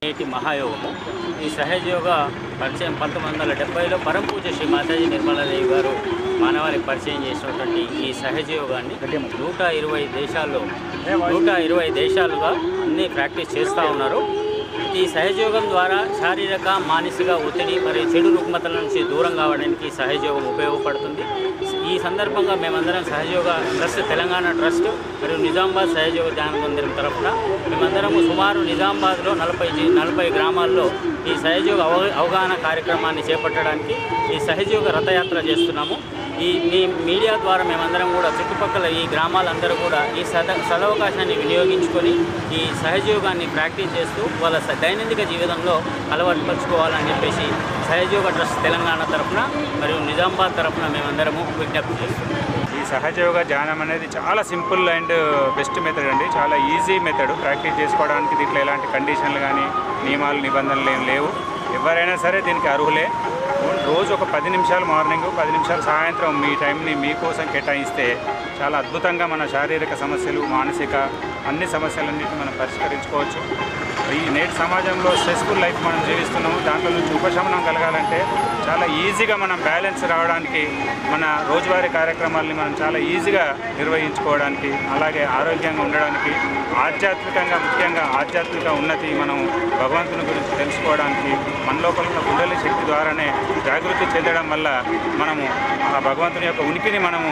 నేటి మహాయోగము. ఈ సహజ యోగ పరిచయం 1970లో పరంపూజ శ్రీ మాతాజీ నిర్మలాదేవి గారు మానవాళికి పరిచయం చేసినటువంటి ఈ సహజ యోగాన్ని 120 దేశాలుగా అన్నీ ప్రాక్టీస్ చేస్తూ ఉన్నారు. ఈ సహజయోగం ద్వారా శారీరక మానసిక ఒత్తిడి మరియు చెడు రుగ్మతల నుంచి దూరం కావడానికి సహజయోగం ఉపయోగపడుతుంది. ఈ సందర్భంగా మేమందరం సహజయోగ ట్రస్ట్, తెలంగాణ ట్రస్ట్ మరియు నిజామాబాద్ సహజయోగ ధ్యాన మందిరం తరఫున మేమందరము సుమారు నిజామాబాద్లో 40 గ్రామాల్లో ఈ సహజయోగ అవగాహన కార్యక్రమాన్ని చేపట్టడానికి ఈ సహజయోగ రథయాత్ర చేస్తున్నాము. ఈ మీడియా ద్వారా మేమందరం కూడా చుట్టుపక్కల ఈ గ్రామాలందరూ కూడా ఈ సదవకాశాన్ని వినియోగించుకొని ఈ సహజయోగాన్ని ప్రాక్టీస్ చేస్తూ వాళ్ళ దైనందిక జీవితంలో అలవాటుపరుచుకోవాలని చెప్పేసి సహజయోగ ట్రస్ట్ తెలంగాణ తరఫున మరియు నిజామాబాద్ తరఫున మేమందరము విజ్ఞప్తి చేస్తున్నాం. ఈ సహజయోగ ధ్యానం అనేది చాలా సింపుల్ అండ్ బెస్ట్ మెథడ్ అండి. చాలా ఈజీ మెథడ్. ప్రాక్టీస్ చేసుకోవడానికి దీంట్లో ఎలాంటి కండిషన్లు కానీ నియమాలు నిబంధనలు ఏం లేవు. ఎవరైనా సరే దీనికి అర్హులే. రోజు ఒక 10 నిమిషాలు మార్నింగ్, 10 నిమిషాలు సాయంత్రం మీ టైంని మీకోసం కేటాయిస్తే చాలా అద్భుతంగా మన శారీరక సమస్యలు, మానసిక అన్ని సమస్యలన్నింటినీ మనం పరిష్కరించుకోవచ్చు. ఈ నేటి సమాజంలో స్ట్రెస్ఫుల్ లైఫ్ మనం జీవిస్తున్నాము. దాంట్లో నుంచి ఉపశమనం కలగాలంటే చాలా ఈజీగా మనం బ్యాలెన్స్ రావడానికి, మన రోజువారీ కార్యక్రమాలని మనం చాలా ఈజీగా నిర్వహించుకోవడానికి, అలాగే ఆరోగ్యంగా ఉండడానికి, ఆధ్యాత్మికంగా ముఖ్యంగా ఆధ్యాత్మిక ఉన్నతి మనం భగవంతుని గురించి తెలుసుకోవడానికి, మన లోపల ఉన్న కుండలి శక్తి ద్వారానే జాగృతి చెందడం వల్ల మనము ఆ భగవంతుని యొక్క ఉనికిని మనము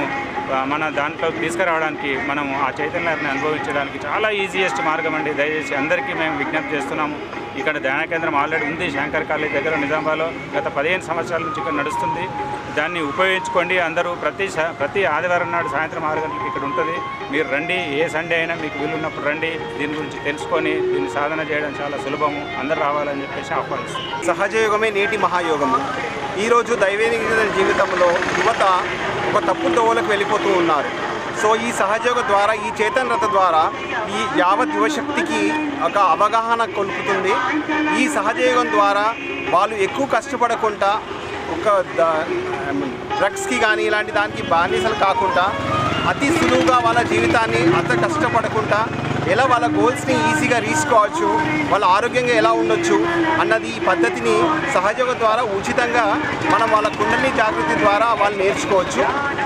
మన దాంట్లో తీసుకురావడానికి, మనము ఆ చైతన్యాన్ని అనుభవించడానికి చాలా ఈజియెస్ట్ మార్గం అండి. దయచేసి అందరికీ మేము విజ్ఞప్తి చేస్తున్నాము. ఇక్కడ ధ్యాన కేంద్రం ఆల్రెడీ ఉంది శంకర్ కాలేజ్ దగ్గర నిజామాబాద్లో. గత 15 సంవత్సరాల నుంచి ఇక్కడ నడుస్తుంది. దాన్ని ఉపయోగించుకోండి. అందరూ ప్రతి ఆదివారం నాడు సాయంత్రం 6 గంటలకు ఇక్కడ ఉంటుంది. మీరు రండి. ఏ సండే అయినా మీకు వీలున్నప్పుడు రండి. దీని గురించి తెలుసుకొని దీన్ని సాధన చేయడం చాలా సులభము. అందరూ రావాలని చెప్పేసి ఆహ్వానిస్తాం. సహజయోగమే నేటి మహాయోగము. ఈరోజు దైవేనిక జీవితంలో యువత ఒక తప్పు దోవలకు వెళ్ళిపోతూ ఉన్నారు. సో ఈ సహజయోగ ద్వారా, ఈ చేతన్ రథ ద్వారా ఈ యావత్ యువశక్తికి ఒక అవగాహన కొలుపుతుంది. ఈ సహజయోగం ద్వారా వాళ్ళు ఎక్కువ కష్టపడకుండా, ఒక డ్రగ్స్కి కానీ ఇలాంటి దానికి బానిసలు కాకుండా అతి సులువుగా వాళ్ళ జీవితాన్ని అంత కష్టపడకుండా ఎలా వాళ్ళ గోల్స్ని ఈజీగా రీచ్ కావచ్చు, వాళ్ళ ఆరోగ్యంగా ఎలా ఉండొచ్చు అన్నది ఈ పద్ధతిని సహజయోగ ద్వారా ఉచితంగా మనం వాళ్ళ కుండలిని జాగృతి ద్వారా వాళ్ళు నేర్చుకోవచ్చు.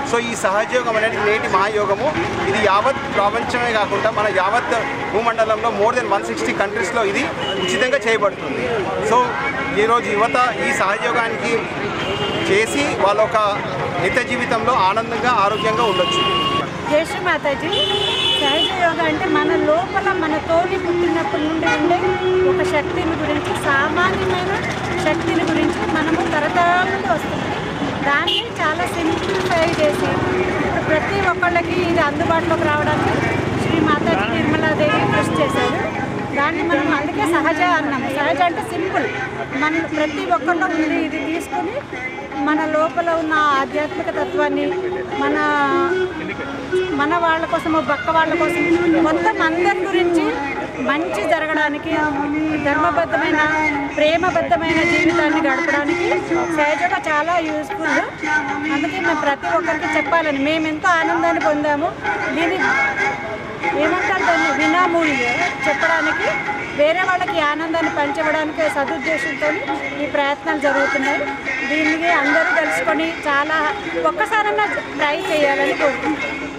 సో ఈ సహజయోగం అనేది నేటి మహాయోగము. ఇది యావత్ ప్రపంచమే కాకుండా మన యావత్ భూమండలంలో more than 160 కంట్రీస్లో ఇది ఉచితంగా చేయబడుతుంది. సో ఈరోజు యువత ఈ సహజయోగానికి చేసి వాళ్ళ ఒక నిత్య జీవితంలో ఆనందంగా ఆరోగ్యంగా ఉండొచ్చు. జై శ్రీ మాతాజీ. సహజ యోగా అంటే మన లోపల మన తోలి పుట్టినప్పటి నుండి ఉండే ఒక శక్తిని గురించి, సామాన్యమైన శక్తిని గురించి మనము తరతరాల నుండి వస్తుంది. దాన్ని చాలా సింప్లిఫై చేసి ఇప్పుడు ప్రతి ఒక్కళ్ళకి ఇది అందుబాటులోకి రావడానికి శ్రీ మాతాజీ నిర్మలాదేవి కృషి చేశారు. దాన్ని మనం అందుకే సహజ అన్నాము. సహజ అంటే సింపుల్. మన ప్రతి ఒక్కళ్ళు ఉంది ఇది తీసుకొని మన లోపల ఉన్న ఆధ్యాత్మిక తత్వాన్ని మన వాళ్ళ కోసం, పక్క వాళ్ళ కోసం, మొత్తం అందరి గురించి మంచి జరగడానికి, ధర్మబద్ధమైన ప్రేమబద్ధమైన జీవితాన్ని గడపడానికి సహజంగా చాలా యూస్ఫుల్. అందుకే మేము ప్రతి ఒక్కరికి చెప్పాలని, మేము ఎంతో ఆనందాన్ని పొందాము. దీన్ని ఏమంటారు, దాన్ని వినామూల్య చెప్పడానికి, వేరే వాళ్ళకి ఆనందాన్ని పంచడానికి సదుద్దేశంతో ఈ ప్రయత్నాలు జరుగుతున్నాయి. దీనికి అందరూ తెలుసుకొని చాలా ఒక్కసారన్నా ట్రై చేయాలని కోరుకుంటున్నాం.